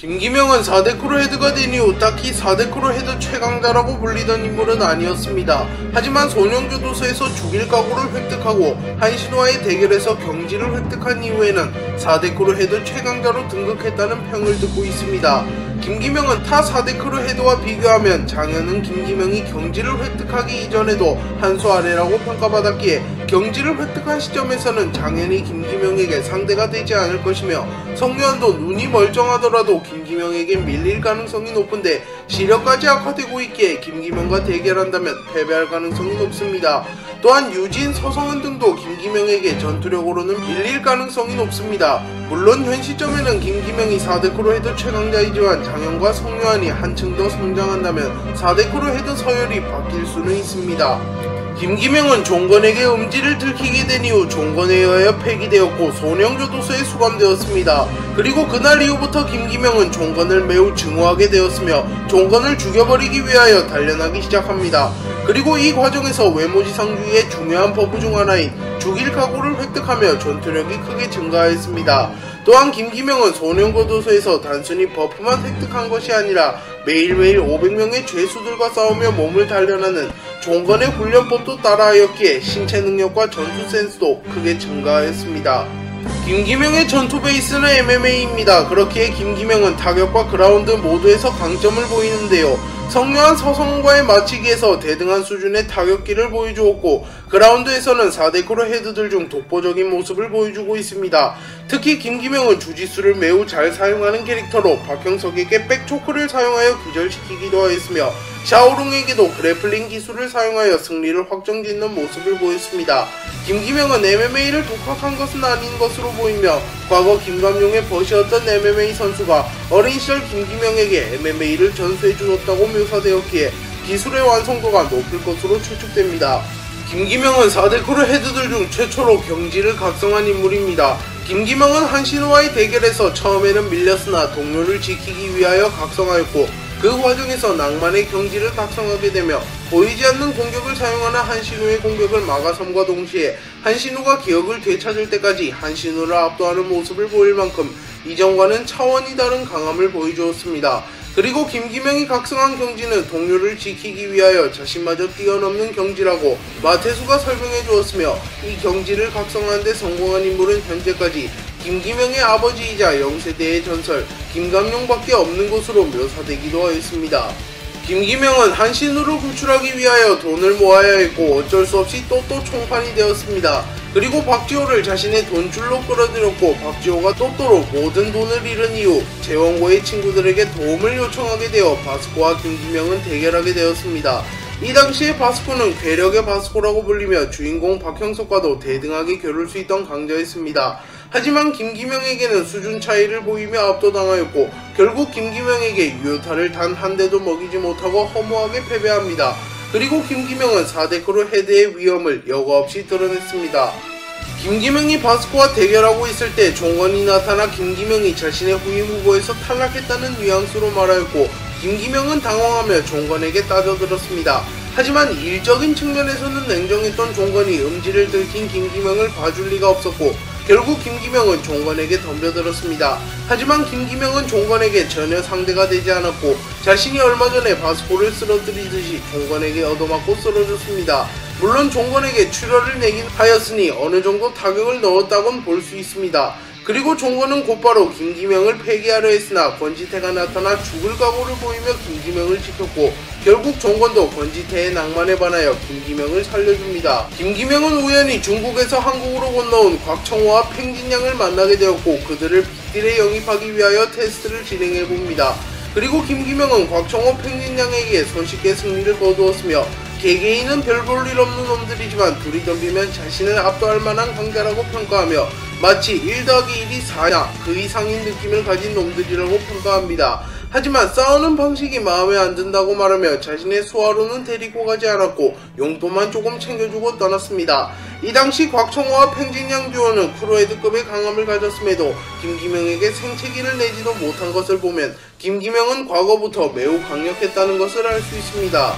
김기명은 4대 크루 헤드가 된 이후 딱히 4대 크루 헤드 최강자라고 불리던 인물은 아니었습니다. 하지만 소년교도소에서 죽일 각오를 획득하고 한신호와의 대결에서 경지를 획득한 이후에는 4대 크루 헤드 최강자로 등극했다는 평을 듣고 있습니다. 김기명은 타 4대 크루 헤드와 비교하면 장현은 김기명이 경지를 획득하기 이전에도 한 수 아래라고 평가받았기에 경지를 획득한 시점에서는 장현이 김기명에게 상대가 되지 않을 것이며 성유한도 눈이 멀쩡하더라도 김기명에게 밀릴 가능성이 높은데 시력까지 악화되고 있기에 김기명과 대결한다면 패배할 가능성이 높습니다. 또한 유진, 서성은 등도 김기명에게 전투력으로는 밀릴 가능성이 높습니다. 물론 현 시점에는 김기명이 4대 크루 헤드 최강자이지만 장현과 성유한이 한층 더 성장한다면 4대 크루 헤드 서열이 바뀔 수는 있습니다. 김기명은 종건에게 음지를 들키게 된 이후 종건에 의하여 폐기되었고 소년교도소에 수감되었습니다. 그리고 그날 이후부터 김기명은 종건을 매우 증오하게 되었으며 종건을 죽여버리기 위하여 단련하기 시작합니다. 그리고 이 과정에서 외모지상주의의 중요한 버프 중 하나인 죽일 각오를 획득하며 전투력이 크게 증가하였습니다. 또한 김기명은 소년교도소에서 단순히 버프만 획득한 것이 아니라 매일매일 500명의 죄수들과 싸우며 몸을 단련하는 종건의 훈련법도 따라하였기에 신체 능력과 전투 센스도 크게 증가하였습니다. 김기명의 전투 베이스는 MMA입니다. 그렇기에 김기명은 타격과 그라운드 모두에서 강점을 보이는데요. 성유한, 서성과의 맞추기에서 대등한 수준의 타격기를 보여주었고 그라운드에서는 4대 크루 헤드들 중 독보적인 모습을 보여주고 있습니다. 특히 김기명은 주짓수를 매우 잘 사용하는 캐릭터로 박형석에게 백초크를 사용하여 기절시키기도 하였으며 샤오룽에게도 그래플링 기술을 사용하여 승리를 확정짓는 모습을 보였습니다. 김기명은 MMA를 독학한 것은 아닌 것으로 보이며 과거 김감용의 벗이었던 MMA 선수가 어린 시절 김기명에게 MMA를 전수해주었다고 묘사되었기에 기술의 완성도가 높을 것으로 추측됩니다. 김기명은 4대 크루 헤드들 중 최초로 경지를 각성한 인물입니다. 김기명은 한신호와의 대결에서 처음에는 밀렸으나 동료를 지키기 위하여 각성하였고 그 과정에서 낭만의 경지를 각성하게 되며 보이지 않는 공격을 사용하는 한신호의 공격을 막아섬과 동시에 한신호가 기억을 되찾을 때까지 한신호를 압도하는 모습을 보일 만큼 이전과는 차원이 다른 강함을 보여주었습니다. 그리고 김기명이 각성한 경지는 동료를 지키기 위하여 자신마저 뛰어넘는 경지라고 마태수가 설명해 주었으며 이 경지를 각성하는 데 성공한 인물은 현재까지 김기명의 아버지이자 영세대의 전설 김감룡밖에 없는 것으로 묘사되기도 하였습니다. 김기명은 한신호를 구출하기 위하여 돈을 모아야 했고 어쩔 수 없이 또또 총판이 되었습니다. 그리고 박지호를 자신의 돈줄로 끌어들였고 박지호가 또또로 모든 돈을 잃은 이후 재원고의 친구들에게 도움을 요청하게 되어 바스코와 김기명은 대결하게 되었습니다. 이 당시에 바스코는 괴력의 바스코라고 불리며 주인공 박형석과도 대등하게 겨룰 수 있던 강자였습니다. 하지만 김기명에게는 수준 차이를 보이며 압도당하였고 결국 김기명에게 유효타를 단 한 대도 먹이지 못하고 허무하게 패배합니다. 그리고 김기명은 4대 크루 헤드의 위험을 여과 없이 드러냈습니다. 김기명이 바스코와 대결하고 있을 때 종건이 나타나 김기명이 자신의 후임 후보에서 탈락했다는 뉘앙스로 말하였고 김기명은 당황하며 종건에게 따져들었습니다. 하지만 일적인 측면에서는 냉정했던 종건이 음지를 들킨 김기명을 봐줄 리가 없었고 결국 김기명은 종건에게 덤벼들었습니다. 하지만 김기명은 종건에게 전혀 상대가 되지 않았고 자신이 얼마 전에 바스코를 쓰러뜨리듯이 종건에게 얻어맞고 쓰러졌습니다. 물론 종건에게 출혈을 내긴 하였으니 어느 정도 타격을 넣었다곤 볼 수 있습니다. 그리고 종건은 곧바로 김기명을 폐기하려 했으나 권지태가 나타나 죽을 각오를 보이며 김기명을 지켰고 결국 종건도 권지태의 낭만에 반하여 김기명을 살려줍니다. 김기명은 우연히 중국에서 한국으로 건너온 곽청호와 팽진양을 만나게 되었고 그들을 빅딜에 영입하기 위하여 테스트를 진행해봅니다. 그리고 김기명은 곽청호, 팽진양에게 손쉽게 승리를 거두었으며 개개인은 별 볼 일 없는 놈들이지만 둘이 덤비면 자신을 압도할 만한 강자라고 평가하며 마치 1 더하기 1이 4냐 그 이상인 느낌을 가진 놈들이라고 평가합니다. 하지만 싸우는 방식이 마음에 안 든다고 말하며 자신의 수하로는 데리고 가지 않았고 용돈만 조금 챙겨주고 떠났습니다. 이 당시 곽청호와 팽진양 듀오는 크루헤드급의 강함을 가졌음에도 김기명에게 생채기를 내지도 못한 것을 보면 김기명은 과거부터 매우 강력했다는 것을 알 수 있습니다.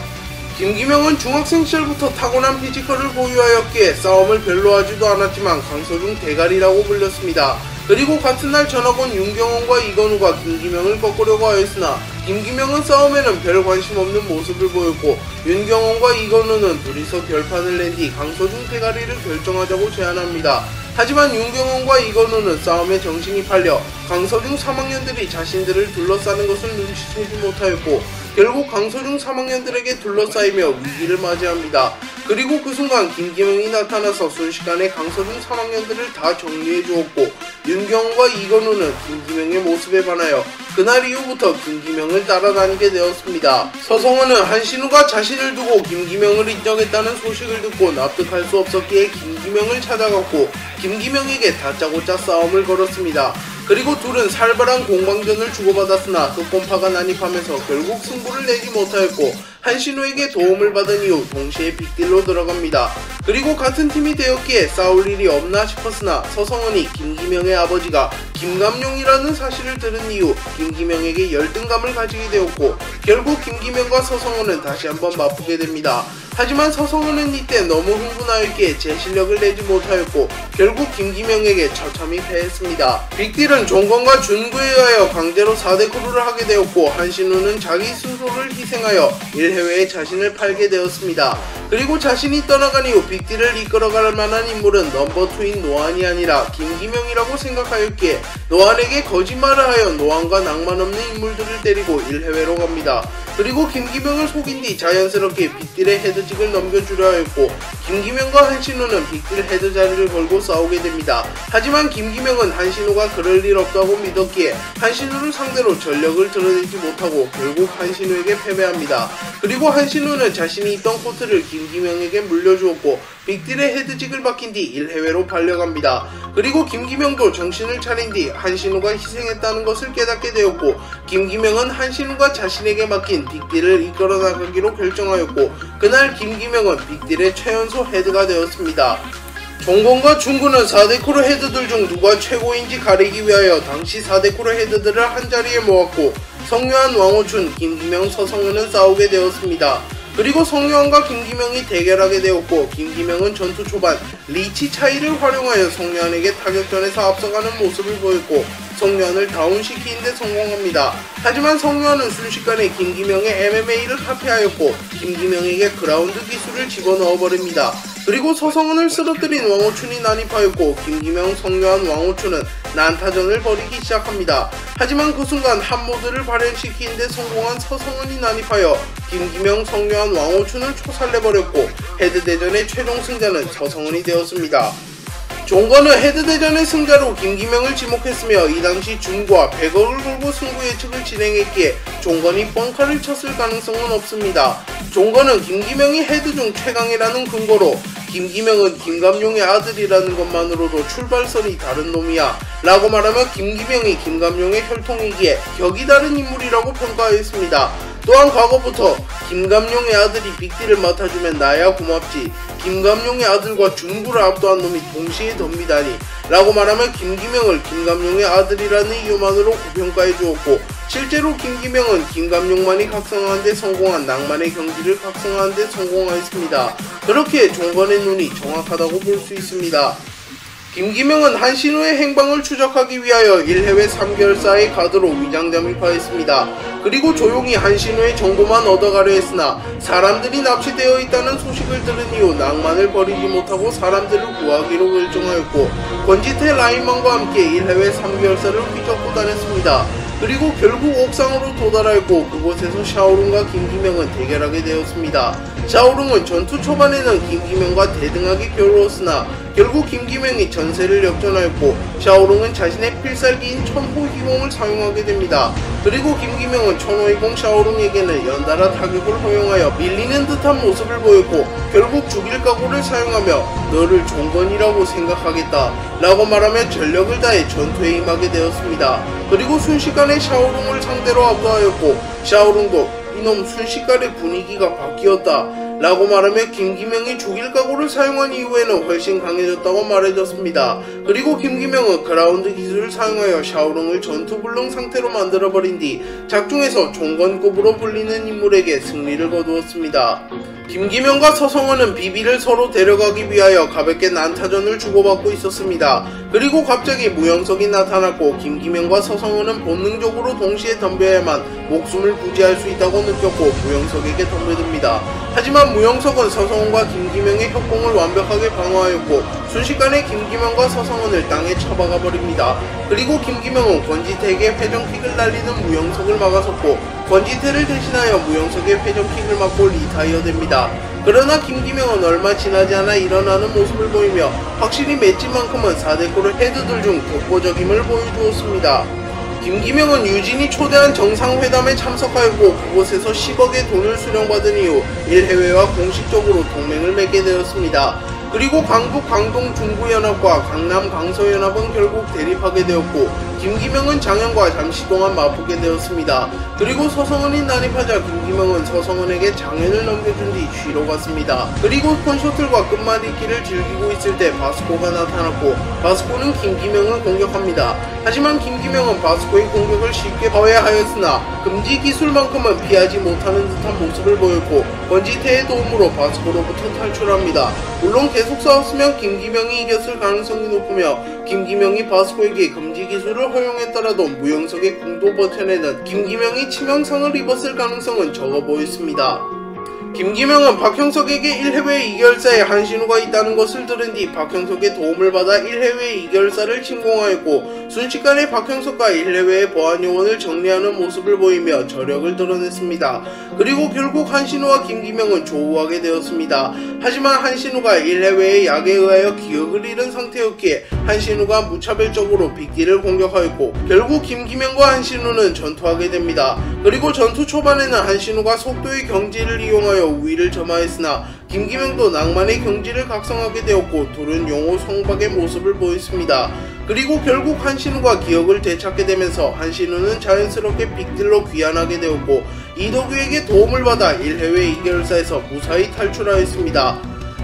김기명은 중학생 시절부터 타고난 피지컬을 보유하였기에 싸움을 별로 하지도 않았지만 강소 중 대가리라고 불렸습니다. 그리고 같은 날 전학 온 윤경원과 이건우가 김기명을 꺾으려고 하였으나 김기명은 싸움에는 별 관심 없는 모습을 보였고 윤경원과 이건우는 둘이서 결판을 낸 뒤 강서중 대가리를 결정하자고 제안합니다. 하지만 윤경원과 이건우는 싸움에 정신이 팔려 강서중 3학년들이 자신들을 둘러싸는 것을 눈치채지 못하였고 결국 강서중 3학년들에게 둘러싸이며 위기를 맞이합니다. 그리고 그 순간 김기명이 나타나서 순식간에 강서중 3학년들을 다 정리해 주었고 윤경원과 이건우는 김기명의 모습에 반하여 그날 이후부터 김기명을 따라다니게 되었습니다. 서성원은 한신우가 자신을 두고 김기명을 인정했다는 소식을 듣고 납득할 수 없었기에 김기명을 찾아갔고 김기명에게 다짜고짜 싸움을 걸었습니다. 그리고 둘은 살벌한 공방전을 주고받았으나 흑곰파가 난입하면서 결국 승부를 내지 못하였고 한신우에게 도움을 받은 이후 동시에 빅딜로 들어갑니다. 그리고 같은 팀이 되었기에 싸울 일이 없나 싶었으나 서성원이 김기명의 아버지가 김감룡이라는 사실을 들은 이후 김기명에게 열등감을 가지게 되었고 결국 김기명과 서성원은 다시 한번 맞붙게 됩니다. 하지만 서성원은 이때 너무 흥분하였기에 제 실력을 내지 못하였고 결국 김기명에게 처참히 패했습니다. 빅딜은 종건과 준구에 의하여 강제로 4대 크루를 하게 되었고 한신우는 자기 스스로를 희생하여 1회회에 자신을 팔게 되었습니다. 그리고 자신이 떠나간 이후 빅딜을 이끌어갈 만한 인물은 넘버2인 노안이 아니라 김기명이라고 생각하였기에 노안에게 거짓말을 하여 노안과 낭만 없는 인물들을 때리고 1회회로 갑니다. 그리고 김기명을 속인 뒤 자연스럽게 빅딜의 헤드직을 넘겨주려 하였고 김기명과 한신우는 빅딜 헤드 자리를 걸고 싸우게 됩니다. 하지만 김기명은 한신우가 그럴 일 없다고 믿었기에 한신우를 상대로 전력을 드러내지 못하고 결국 한신우에게 패배합니다. 그리고 한신우는 자신이 있던 코트를 김기명에게 물려주었고 빅딜의 헤드직을 맡긴 뒤 1회회로 발려갑니다. 그리고 김기명도 정신을 차린 뒤 한신우가 희생했다는 것을 깨닫게 되었고 김기명은 한신우가 자신에게 맡긴 빅딜을 이끌어 나가기로 결정하였고 그날 김기명은 빅딜의 최연소 헤드가 되었습니다. 종건과 준구는 4대 크루 헤드들 중 누가 최고인지 가리기 위하여 당시 4대 크루 헤드들을 한자리에 모았고 성유한, 왕호춘, 김기명, 서성은은 싸우게 되었습니다. 그리고 성유한과 김기명이 대결하게 되었고 김기명은 전투 초반 리치 차이를 활용하여 성유한에게 타격전에서 앞서가는 모습을 보였고 성유한을 다운시키는 데 성공합니다. 하지만 성유한은 순식간에 김기명의 MMA를 카피하였고 김기명에게 그라운드 기술을 집어넣어버립니다. 그리고 서성은을 쓰러뜨린 왕호춘이 난입하였고 김기명, 성유한, 왕호춘은 난타전을 벌이기 시작합니다. 하지만 그 순간 한모드를 발현시키는 데 성공한 서성은이 난입하여 김기명, 성유한, 왕호춘을 초살내버렸고 헤드대전의 최종 승자는 서성은이 되었습니다. 종건은 헤드대전의 승자로 김기명을 지목했으며 이 당시 준과 100억을 걸고 승부 예측을 진행했기에 종건이 뻥카를 쳤을 가능성은 없습니다. 종건은 김기명이 헤드 중 최강이라는 근거로 김기명은 김감룡의 아들이라는 것만으로도 출발선이 다른 놈이야 라고 말하며 김기명이 김감룡의 혈통이기에 격이 다른 인물이라고 평가하였습니다. 또한 과거부터 김감룡의 아들이 빅딜을 맡아주면 나야 고맙지 김감룡의 아들과 준구를 압도한 놈이 동시에 덤비다니 라고 말하며 김기명을 김감룡의 아들이라는 이유만으로 고평가해 주었고 실제로 김기명은 김감룡만이 각성하는 데 성공한 낭만의 경지를 각성하는 데 성공하였습니다. 그렇게 종건의 눈이 정확하다고 볼 수 있습니다. 김기명은 한신우의 행방을 추적하기 위하여 1회회 3개월사의 가드로 위장 잠입하였습니다. 그리고 조용히 한신우의 정보만 얻어가려 했으나 사람들이 납치되어 있다는 소식을 들은 이후 낭만을 버리지 못하고 사람들을 구하기로 결정하였고 권지태 라인만과 함께 1회회 3개월사를 휘젓고 다녔습니다. 그리고 결국 옥상으로 도달하였고 그곳에서 샤오룽과 김기명은 대결하게 되었습니다. 샤오룽은 전투 초반에는 김기명과 대등하게 겨루었으나 결국 김기명이 전세를 역전하였고 샤오룽은 자신의 필살기인 천호희공을 사용하게 됩니다. 그리고 김기명은 천호희공 샤오룽에게는 연달아 타격을 허용하여 밀리는 듯한 모습을 보였고 결국 죽일 각오를 사용하며 너를 종건이라고 생각하겠다 라고 말하며 전력을 다해 전투에 임하게 되었습니다. 그리고 순식간에 샤오룽을 상대로 압도하였고 샤오룽도 이놈 순식간에 분위기가 바뀌었다 라고 말하며 김기명이 죽일 각오를 사용한 이후에는 훨씬 강해졌다고 말해줬습니다. 그리고 김기명은 그라운드 기술을 사용하여 샤오룽을 전투불능 상태로 만들어버린 뒤 작중에서 종건급으로 불리는 인물에게 승리를 거두었습니다. 김기명과 서성은은 비비를 서로 데려가기 위하여 가볍게 난타전을 주고받고 있었습니다. 그리고 갑자기 무영석이 나타났고 김기명과 서성은은 본능적으로 동시에 덤벼야만 목숨을 부지할 수 있다고 느꼈고 무영석에게 덤벼듭니다. 하지만 무영석은 서성은과 김기명의 협공을 완벽하게 방어하였고 순식간에 김기명과 서성은을 땅에 쳐박아 버립니다. 그리고 김기명은 권지태에게 회전킥을 날리는 무영석을 막아섰고 권지태를 대신하여 무영석의 회전킥을 맞고 리타이어 됩니다. 그러나 김기명은 얼마 지나지 않아 일어나는 모습을 보이며 확실히 맷집만큼은 4대9를 헤드들 중 독보적임을 보여주었습니다. 김기명은 유진이 초대한 정상회담에 참석하였고 그곳에서 10억의 돈을 수령받은 이후 1해외와 공식적으로 동맹을 맺게 되었습니다. 그리고 강북 강동 중구연합과 강남 강서연합은 결국 대립하게 되었고 김기명은 장현과 잠시 동안 맞붙게 되었습니다. 그리고 서성은이 난입하자 김기명은 서성은에게 장현을 넘겨준 뒤 쉬러 갔습니다. 그리고 콘쇼틀과 끝말잇기를 즐기고 있을 때 바스코가 나타났고 바스코는 김기명을 공격합니다. 하지만 김기명은 바스코의 공격을 쉽게 파괴하였으나 금지 기술만큼은 피하지 못하는 듯한 모습을 보였고 권지태의 도움으로 바스코로부터 탈출합니다. 물론 계속 싸웠으면 김기명이 이겼을 가능성이 높으며 김기명이 바스코에게 금지 기술을 허용했더라도 무영석의 궁도 버텨내는 김기명이 치명상을 입었을 가능성은 적어 보였습니다. 김기명은 박형석에게 1해외 2결사에 한신우가 있다는 것을 들은 뒤 박형석의 도움을 받아 1해외 2결사를 침공하였고 순식간에 박형석과 1해외의 보안요원을 정리하는 모습을 보이며 저력을 드러냈습니다. 그리고 결국 한신우와 김기명은 조우하게 되었습니다. 하지만 한신우가 1해외의 약에 의하여 기억을 잃은 상태였기에 한신우가 무차별적으로 빗길을 공격하였고 결국 김기명과 한신우는 전투하게 됩니다. 그리고 전투 초반에는 한신우가 속도의 경지를 이용하여 우위를 점하였으나 김기명도 낭만의 경지를 각성하게 되었고 둘은 용호 성박의 모습을 보였습니다. 그리고 결국 한신우가 기억을 되찾게 되면서 한신우는 자연스럽게 빅딜로 귀환하게 되었고 이덕유에게 도움을 받아 1해외 2결사에서 무사히 탈출하였습니다.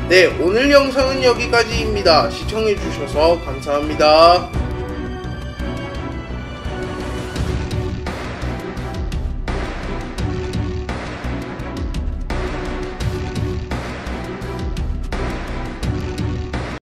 네, 오늘 영상은 여기까지입니다. 시청해주셔서 감사합니다.